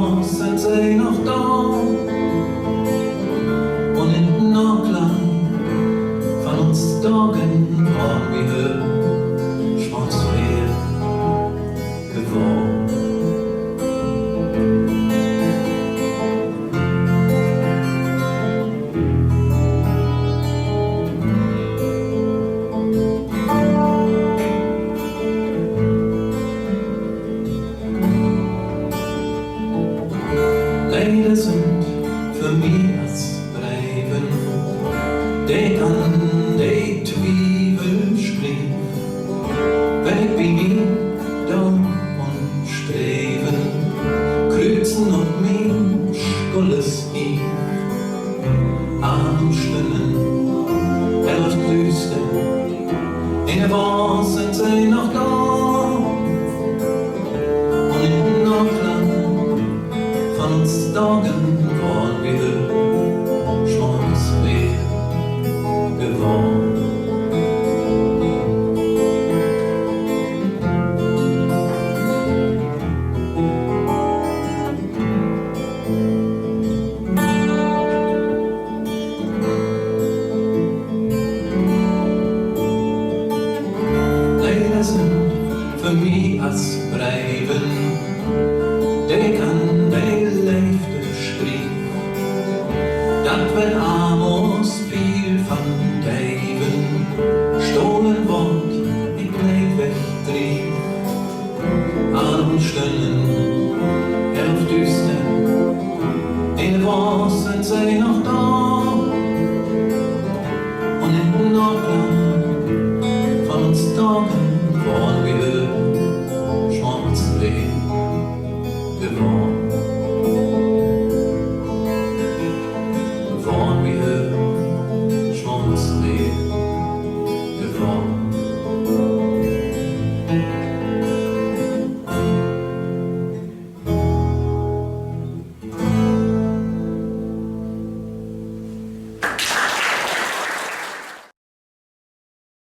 Amos sind sie noch da. Und in den Nachklang von uns Tagen waren wir höher, schwarzfrier geworden. Leider sind für mich als Bleiben, die an die Zwiebel schrieb, weg bin ich da und streben, kreuzen und mein Schkolles Hieb, Arm Stimmen, Luft Wüste, in der Woche sind sie noch da, und in den Nachklang von uns Tagen waren wir schwarzfrier geworden. Leider sind für mich als Bleiben, die kann die Leifte schrieb, dat wenn Amos viel von Deiven stohlen wort, ich bleib wegtrieb, Arm Stunden